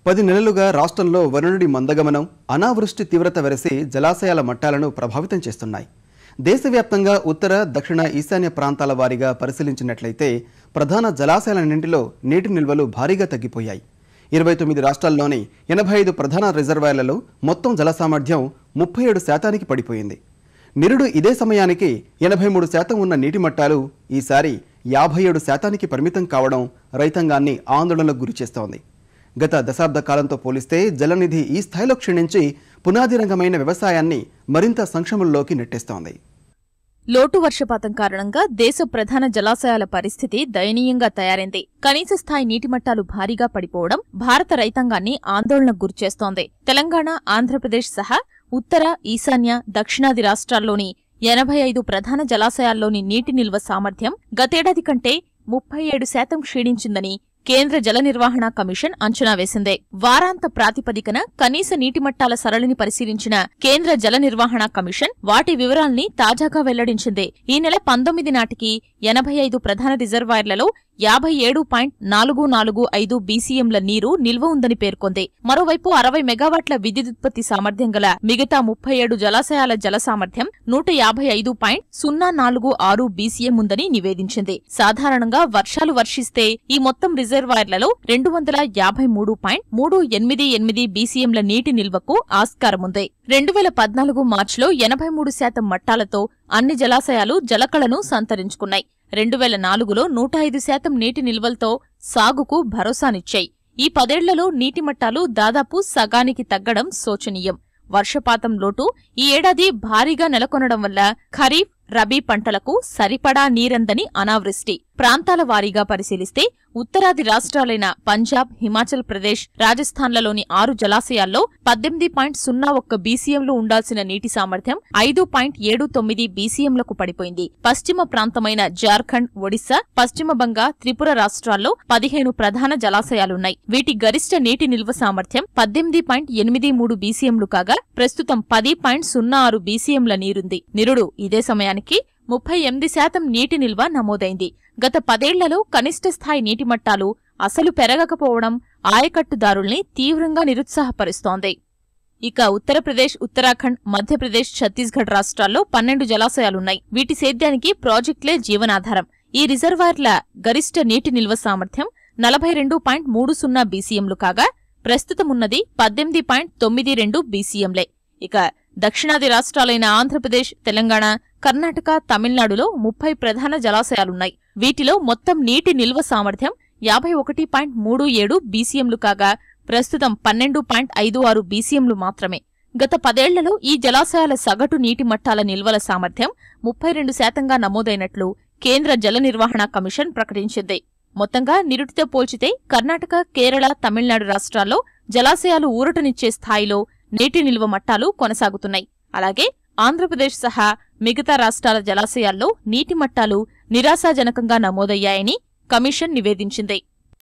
10 నెలలుగా రాష్ట్రంలో వరుణుడి మందగమనం, అనావృష్టి తీవ్రత వెరసి జలాశయాల మట్టాలను ప్రభావితం చేస్తున్నాయి. దేశవ్యాప్తంగా ఉత్తర, దక్షిణ, ఈశాన్య ప్రాంతాల వారీగా పరిశీలించినట్లయితే ప్రధాన జలాశయాలన్నింటిలో నీటి నిల్వలు భారీగా తగ్గిపోయాయి. 29 రాష్ట్రాల్లోని 85 ప్రధాన రిజర్వాయర్లలో మొత్తం జల సామర్థ్యం 37% పడిపోయింది. నిరుడు ఇదే సమయానికి 83% ఉన్న నీటి మట్టాలు ఈసారి 57% పరిమితం కావడం రైతాంగాన్ని ఆందోళనలకు గురిచేస్తోంది. గత దశాబ్ద కాలంతో పోలిస్తే జలనిధి ఈ స్థాయిలో క్షీణించి పునాది రంగమైన వ్యవసాయాన్ని మరింత సంక్షోభంలోకి నెట్టేస్తోంది. లోటు వర్షపాతం కారణంగా దేశ ప్రధాన జలాశయాల పరిస్థితి దయనీయంగా తయారైంది. కనీస స్థాయి నీటిమట్టాలు భారీగా పడిపోవడం భారత రైతాంగాన్ని ఆందోళనకు గురిచేస్తోంది. తెలంగాణ, ఆంధ్రప్రదేశ్ సహా ఉత్తర, ఈశాన్య, దక్షిణాది రాష్ట్రాల్లోని 85 ప్రధాన జలాశయాల్లోని నీటి నిల్వ సామర్థ్యం గతేడాది కంటే 37% క్షీణించిందని కేంద్ర జల నిర్వహణ కమిషన్ అంచనా వేసింది. వారాంత ప్రాతిపదికన కనీస నీటిమట్టాల సరళిని పరిశీలించిన కేంద్ర జల నిర్వహణ కమిషన్ వాటి వివరాల్ని తాజాగా వెల్లడించింది. ఈ నెల 19 నాటికి 85 ప్రధాన రిజర్వాయర్లలో 57.445 బీసీఎంల నీరు నిల్వ ఉందని పేర్కొంది. మరోవైపు 60 మెగావాట్ల విద్యుదుత్పత్తి సామర్థ్యం గల మిగతా 37 జలాశయాల జల సామర్థ్యం 155.046 బీసీఎం ఉందని నివేదించింది. సాధారణంగా వర్షాలు వర్షిస్తే ఈ మొత్తం రిజర్వాయర్లలో 253.388 బీసీఎంల నీటి నిల్వకు ఆస్కారముంది. 2014 మార్చిలో 83% మట్టాలతో అన్ని జలాశయాలు జలకళను సంతరించుకున్నాయి. 2004లో 105% నీటి నిల్వలతో సాగుకు భరోసానిచ్చాయి. ఈ 10 ఏళ్లలో నీటి మట్టాలు దాదాపు సగానికి తగ్గడం శోచనీయం. వర్షపాతం లోటు ఈ ఏడాది భారీగా నెలకొనడం వల్ల ఖరీఫ్, రబీ పంటలకు సరిపడా నీరందని అనావృష్టి. ప్రాంతాల వారీగా పరిశీలిస్తే ఉత్తరాది రాష్ట్రాలైన పంజాబ్, హిమాచల్ ప్రదేశ్, రాజస్థాన్లలోని 6 జలాశయాల్లో 18.01 బీసీఎంలు ఉండాల్సిన నీటి సామర్థ్యం 5.79 బీసీఎంలకు పడిపోయింది. పశ్చిమ ప్రాంతమైన జార్ఖండ్, ఒడిశా, పశ్చిమ బంగా, త్రిపుర రాష్ట్రాల్లో 15 ప్రధాన జలాశయాలున్నాయి. వీటి గరిష్ట నీటి నిల్వ సామర్థ్యం 18.83 బీసీఎంలు కాగా ప్రస్తుతం 10.06 బీసీఎంల నీరుంది. నిరుడు ఇదే సమయానికి 38% నీటి నిల్వ నమోదైంది. గత 10 ఏళ్లలో కనిష్ట స్థాయి నీటిమట్టాలు అసలు పెరగకపోవడం ఆయకట్టుదారుల్ని తీవ్రంగా నిరుత్సాహపరుస్తోంది. ఇక ఉత్తరప్రదేశ్, ఉత్తరాఖండ్, మధ్యప్రదేశ్, ఛత్తీస్గఢ్ రాష్ట్రాల్లో 12 జలాశయాలున్నాయి. వీటి సేద్యానికి ప్రాజెక్టులే జీవనాధారం. ఈ రిజర్వాయర్ల గరిష్ట నీటి నిల్వ సామర్థ్యం 42.30 బీసీఎంలు కాగా ప్రస్తుతమున్నది 18.92 బీసీఎంలే. ఇక దక్షిణాది రాష్ట్రాలైన ఆంధ్రప్రదేశ్, తెలంగాణ, కర్ణాటక, తమిళనాడులో 30 ప్రధాన జలాశయాలున్నాయి. వీటిలో మొత్తం నీటి నిల్వ సామర్థ్యం 51.37 బీసీఎంలు కాగా ప్రస్తుతం 12.56 బీసీఎంలు మాత్రమే. గత 10 ఏళ్లలో ఈ జలాశయాల సగటు నీటి మట్టాల నిల్వల సామర్థ్యం 32%గా నమోదైనట్లు కేంద్ర జల నిర్వహణ కమిషన్ ప్రకటించింది. మొత్తంగా నిరుటితో పోల్చితే కర్ణాటక, కేరళ, తమిళనాడు రాష్ట్రాల్లో జలాశయాలు ఊరటనిచ్చే స్థాయిలో నీటి నిల్వ మట్టాలు కొనసాగుతున్నాయి. అలాగే ఆంధ్రప్రదేశ్ సహా మిగతా రాష్ట్రాల జలాశయాల్లో నీటి మట్టాలు నిరాశాజనకంగా నమోదయ్యాయని కమిషన్ నివేదించింది.